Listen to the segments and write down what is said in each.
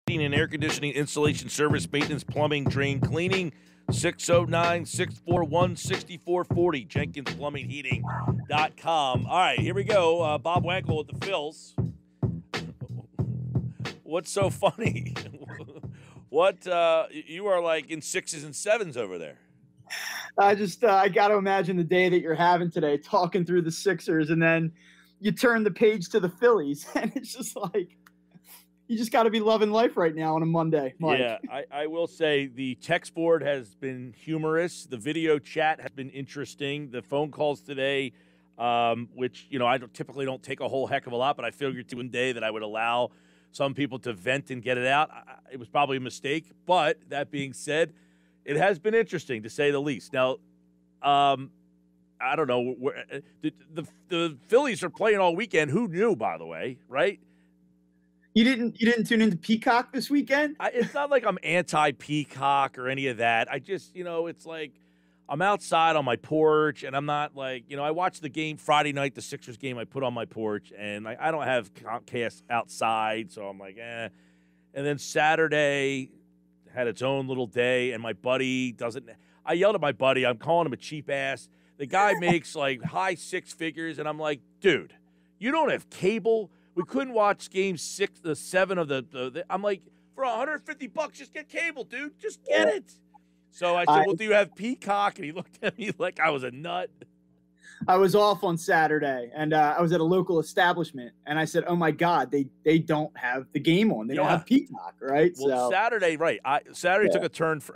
heating and air conditioning, installation, service, maintenance, plumbing, drain cleaning. 609-641-6440. JenkinsPlumbingHeating.com. All right, here we go. Bob Wankel with the Phils. What's so funny? What you are like in 6s and 7s over there? I got to imagine the day that you're having today, talking through the Sixers, and then you turn the page to the Phillies, and it's just like you just got to be loving life right now on a Monday, Mike. Yeah, I will say the text board has been humorous. The video chat has been interesting. The phone calls today, which, I typically don't take a whole heck of a lot, but I figured one day that I would allow some people to vent and get it out. It was probably a mistake, but that being said, it has been interesting to say the least. Now, I don't know. The Phillies are playing all weekend. Who knew, by the way, right? You didn't tune into Peacock this weekend? It's not like I'm anti-Peacock or any of that. I just, it's like I'm outside on my porch, and I'm not like, I watched the game Friday night, the Sixers game I put on my porch, and I don't have Comcast outside, so I'm like, eh. And then Saturday had its own little day, and my buddy I yelled at my buddy. I'm calling him a cheap ass. The guy makes like high six figures, and I'm like, dude, you don't have cable? We couldn't watch game 7 of the I'm like, for $150, just get cable, dude. Just get it. So I said, well, do you have Peacock? And he looked at me like I was a nut. I was off on Saturday, and I was at a local establishment, and I said, oh, my God, they don't have the game on. They don't have Peacock, right? Well, Saturday, right. Saturday took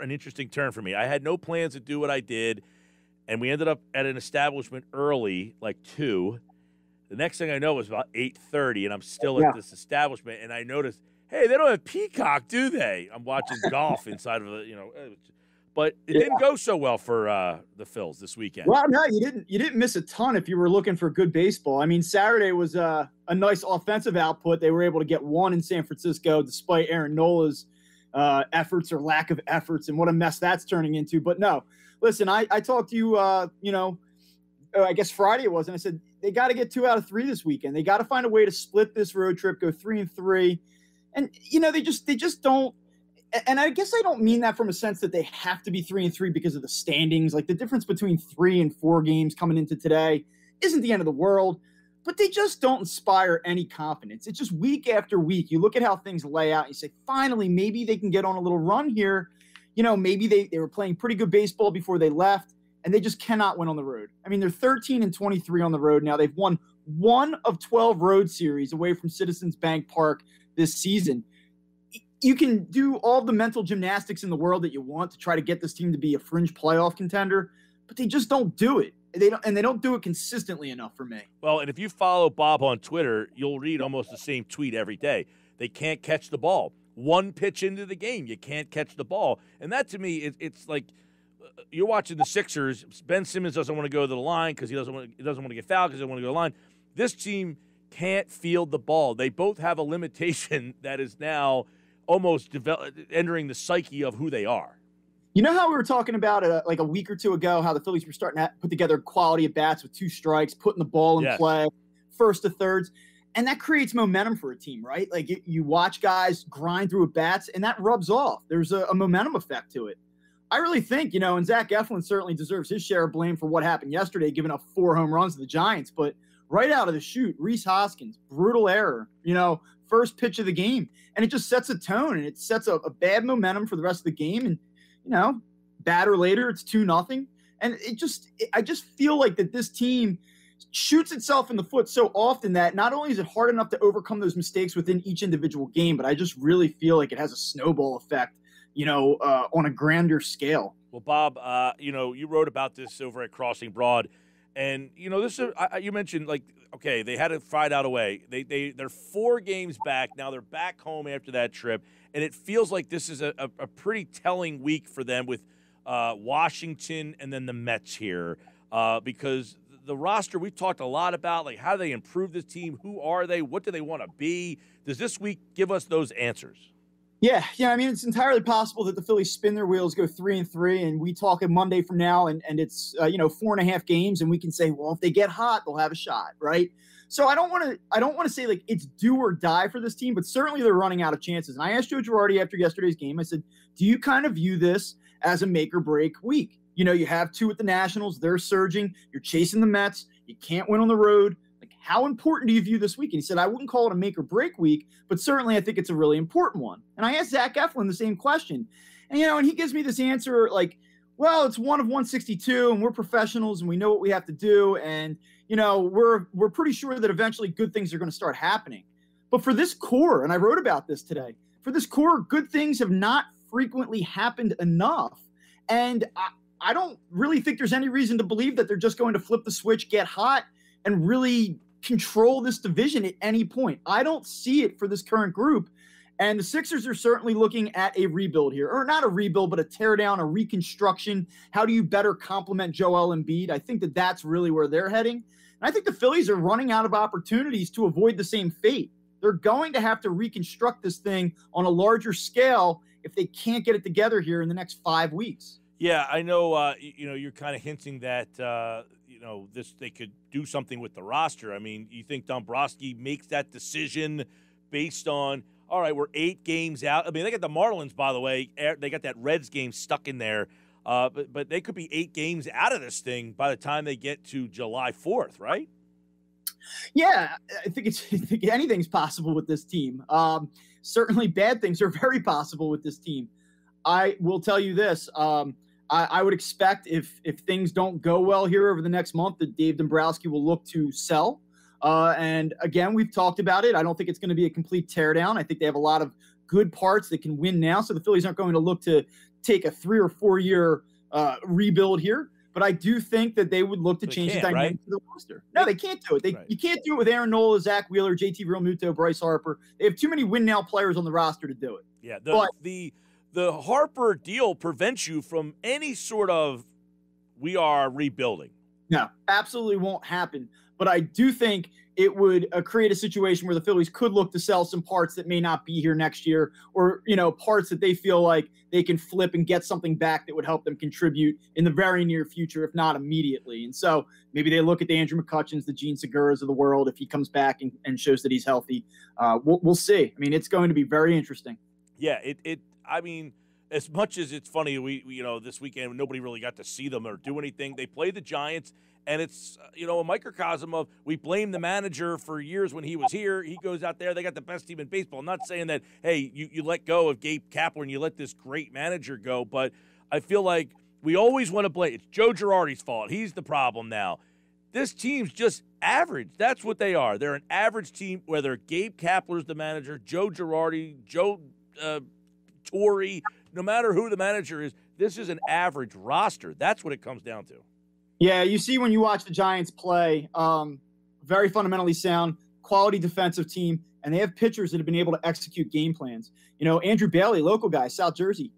an interesting turn for me. I had no plans to do what I did, and we ended up at an establishment early, like 2. The next thing I know was about 8:30, and I'm still at this establishment, and I noticed, hey, they don't have Peacock, do they? I'm watching golf inside of but it didn't go so well for the Phils this weekend. Well, no, you didn't miss a ton if you were looking for good baseball. I mean, Saturday was a nice offensive output. They were able to get one in San Francisco despite Aaron Nola's efforts or lack of efforts, and what a mess that's turning into. But no, listen, I talked to you, I guess Friday it was, and I said they got to get 2 out of 3 this weekend. They got to find a way to split this road trip, go 3-3, and they just don't. And I guess I don't mean that from a sense that they have to be 3-3 because of the standings. Like the difference between 3 and 4 games coming into today isn't the end of the world, but they just don't inspire any confidence. It's just week after week. You look at how things lay out. And you say, finally, maybe they can get on a little run here. Maybe they were playing pretty good baseball before they left, and they just cannot win on the road. I mean, they're 13-23 on the road now. They've won 1 of 12 road series away from Citizens Bank Park this season. You can do all the mental gymnastics in the world that you want to try to get this team to be a fringe playoff contender, but they just don't do it. They don't do it consistently enough for me. Well, and if you follow Bob on Twitter, you'll read almost the same tweet every day. They can't catch the ball. One pitch into the game, you can't catch the ball. And that, to me, it's like you're watching the Sixers. Ben Simmons doesn't want to go to the line because he doesn't want to get fouled because he doesn't want to go to the line. This team can't field the ball. They both have a limitation that is now almost entering the psyche of who they are. You know how we were talking about like a week or two ago, how the Phillies were starting to put together quality at bats with 2 strikes, putting the ball in play, first to thirds, and that creates momentum for a team, right? Like you watch guys grind through at bats, and that rubs off. There's a momentum effect to it. I really think, and Zach Eflin certainly deserves his share of blame for what happened yesterday, giving up 4 home runs to the Giants, but right out of the chute, Rhys Hoskins, brutal error, first pitch of the game. And it just sets a tone, and it sets a bad momentum for the rest of the game. And, batter later, it's 2-0. And I just feel like that this team shoots itself in the foot so often that not only is it hard enough to overcome those mistakes within each individual game, but I just really feel like it has a snowball effect, on a grander scale. Well, Bob, you wrote about this over at Crossing Broad. And, this is, you mentioned, like, okay, they had it fried out away. They're 4 games back. Now they're back home after that trip. And it feels like this is a pretty telling week for them with Washington and then the Mets here because the roster we've talked a lot about, like how do they improve this team? Who are they? What do they want to be? Does this week give us those answers? Yeah. I mean, it's entirely possible that the Phillies spin their wheels, go 3-3, and we talk a Monday from now, and it's 4.5 games, and we can say, well, if they get hot, they'll have a shot, right? So I don't want to say like it's do or die for this team, but certainly they're running out of chances. And I asked Joe Girardi after yesterday's game, I said, do you kind of view this as a make or break week? You know, you have two at the Nationals, they're surging, you're chasing the Mets, you can't win on the road. Like, how important do you view this week? And he said, I wouldn't call it a make or break week, but certainly I think it's a really important one. And I asked Zach Eflin the same question. And, you know, and he gives me this answer like, well, it's one of 162 and we're professionals and we know what we have to do. And, you know, we're pretty sure that eventually good things are going to start happening. But for this core, and I wrote about this today, for this core, good things have not frequently happened enough. And I don't really think there's any reason to believe that they're just going to flip the switch, get hot, and really control this division at any point. I don't see it for this current group. And the Sixers are certainly looking at a rebuild here, or not a rebuild, but a teardown, a reconstruction. How do you better complement Joel Embiid? I think that that's really where they're heading. And I think the Phillies are running out of opportunities to avoid the same fate. They're going to have to reconstruct this thing on a larger scale if they can't get it together here in the next 5 weeks. Yeah, I know, you know, you're kind of hinting that, you know, they could do something with the roster. I mean, you think Dombrowski makes that decision based on, all right, we're 8 games out. I mean, they got the Marlins, by the way. They got that Reds game stuck in there. But they could be 8 games out of this thing by the time they get to July 4th, right? Yeah, I think anything's possible with this team. Certainly bad things are very possible with this team. I will tell you this. I would expect if things don't go well here over the next month that Dave Dombrowski will look to sell. And again, we've talked about it. I don't think it's going to be a complete teardown. I think they have a lot of good parts that can win now. So the Phillies aren't going to look to take a 3 or 4 year rebuild here. But I do think that they would look to change the dynamic of the roster. No, they can't do it. You can't do it with Aaron Nola, Zach Wheeler, JT Realmuto, Bryce Harper. They have too many win now players on the roster to do it. Yeah, the Harper deal prevents you from any sort of we are rebuilding. No, absolutely won't happen. But I do think it would create a situation where the Phillies could look to sell some parts that may not be here next year, or, you know, parts that they feel like they can flip and get something back that would help them contribute in the very near future, if not immediately. And so maybe they look at the Andrew McCutchens, the Gene Seguras of the world, if he comes back and shows that he's healthy. We'll see. I mean, it's going to be very interesting. Yeah, I mean, as much as it's funny, we you know, this weekend nobody really got to see them or do anything. They play the Giants. And it's, you know, a microcosm of we blame the manager for years when he was here. He goes out there. They got the best team in baseball. I'm not saying that, hey, you let go of Gabe Kapler and you let this great manager go. But I feel like we always want to blame. It's Joe Girardi's fault. He's the problem now. This team's just average. That's what they are. They're an average team, whether Gabe Kapler's the manager, Joe Girardi, Joe Torre, no matter who the manager is, this is an average roster. That's what it comes down to. Yeah, you see when you watch the Giants play, very fundamentally sound, quality defensive team, and they have pitchers that have been able to execute game plans. You know, Andrew Bailey, local guy, South Jersey,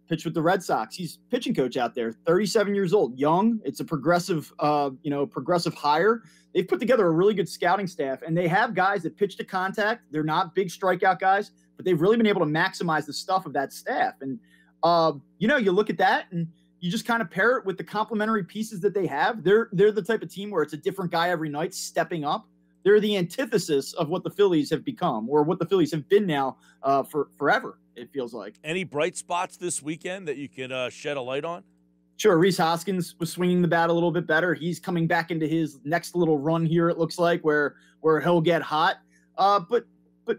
pitched with the Red Sox. He's pitching coach out there, 37 years old, young. It's a progressive hire. They've put together a really good scouting staff, and they have guys that pitch to contact. They're not big strikeout guys, but they've really been able to maximize the stuff of that staff. And, you know, you look at that and you just kind of pair it with the complementary pieces that they have. They're the type of team where it's a different guy every night stepping up. They're the antithesis of what the Phillies have become, or what the Phillies have been now for forever, it feels like. Any bright spots this weekend that you can shed a light on? Sure, Rhys Hoskins was swinging the bat a little bit better. He's coming back into his next little run here, it looks like, where he'll get hot. But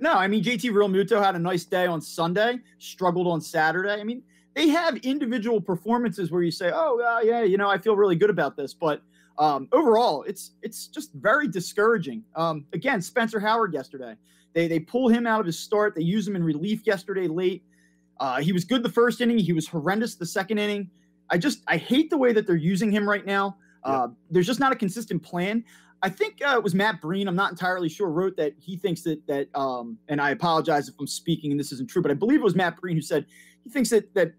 no, I mean, JT Realmuto had a nice day on Sunday, struggled on Saturday. I mean, they have individual performances where you say, oh, yeah, you know, I feel really good about this. But overall, it's just very discouraging. Again, Spencer Howard yesterday. They pull him out of his start. They use him in relief yesterday late. He was good the first inning. He was horrendous the second inning. I hate the way that they're using him right now. There's just not a consistent plan. I think it was Matt Breen, I'm not entirely sure, wrote that he thinks that and I apologize if I'm speaking and this isn't true, but I believe it was Matt Breen who said he thinks that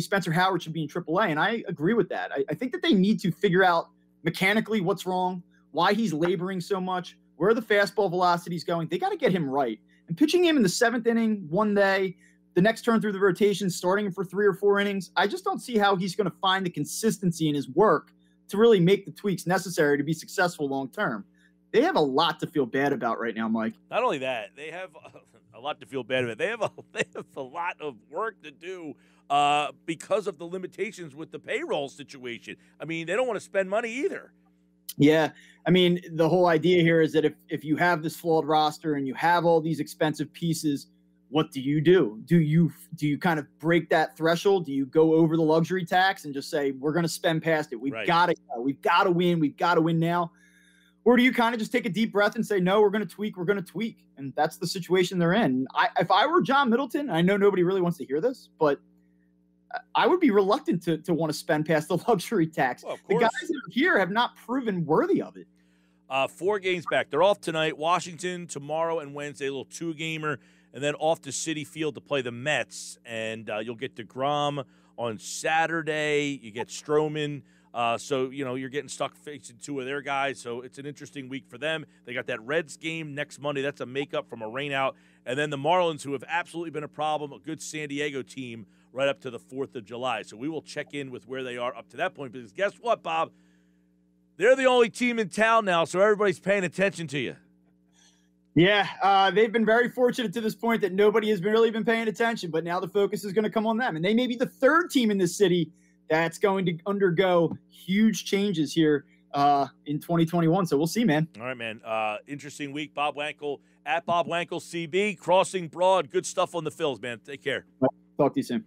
Spencer Howard should be in AAA, and I agree with that. I think that they need to figure out mechanically what's wrong, why he's laboring so much, where the fastball velocity is going. They got to get him right. And pitching him in the 7th inning one day, the next turn through the rotation, starting him for 3 or 4 innings, I just don't see how he's going to find the consistency in his work to really make the tweaks necessary to be successful long term. They have a lot to feel bad about right now, Mike. Not only that, they have a lot to feel bad about. They have a lot of work to do because of the limitations with the payroll situation. I mean, they don't want to spend money either. Yeah. I mean, the whole idea here is that if you have this flawed roster and you have all these expensive pieces, what do you do? Do you kind of break that threshold? Do you go over the luxury tax and just say, we're going to spend past it? We've got to win. We've got to win now. Or do you kind of just take a deep breath and say, no, we're going to tweak. And that's the situation they're in. If I were John Middleton, I know nobody really wants to hear this, but I would be reluctant to want to spend past the luxury tax. Well, the guys that are here have not proven worthy of it. 4 games back. They're off tonight. Washington tomorrow and Wednesday, a little 2-gamer, and then off to Citi Field to play the Mets. And you'll get DeGrom on Saturday. You get Stroman. So, you're getting stuck facing 2 of their guys. So it's an interesting week for them. They got that Reds game next Monday. That's a makeup from a rainout. And then the Marlins, who have absolutely been a problem, a good San Diego team, right up to the 4th of July. So we will check in with where they are up to that point. Because guess what, Bob? They're the only team in town now, so everybody's paying attention to you. Yeah, they've been very fortunate to this point that nobody has really been paying attention, but now the focus is going to come on them. And they may be the 3rd team in this city that's going to undergo huge changes here in 2021. So we'll see, man. All right, man. Interesting week. Bob Wankel, at Bob Wankel CB, Crossing Broad. Good stuff on the Phils, man. Take care. Talk to you soon.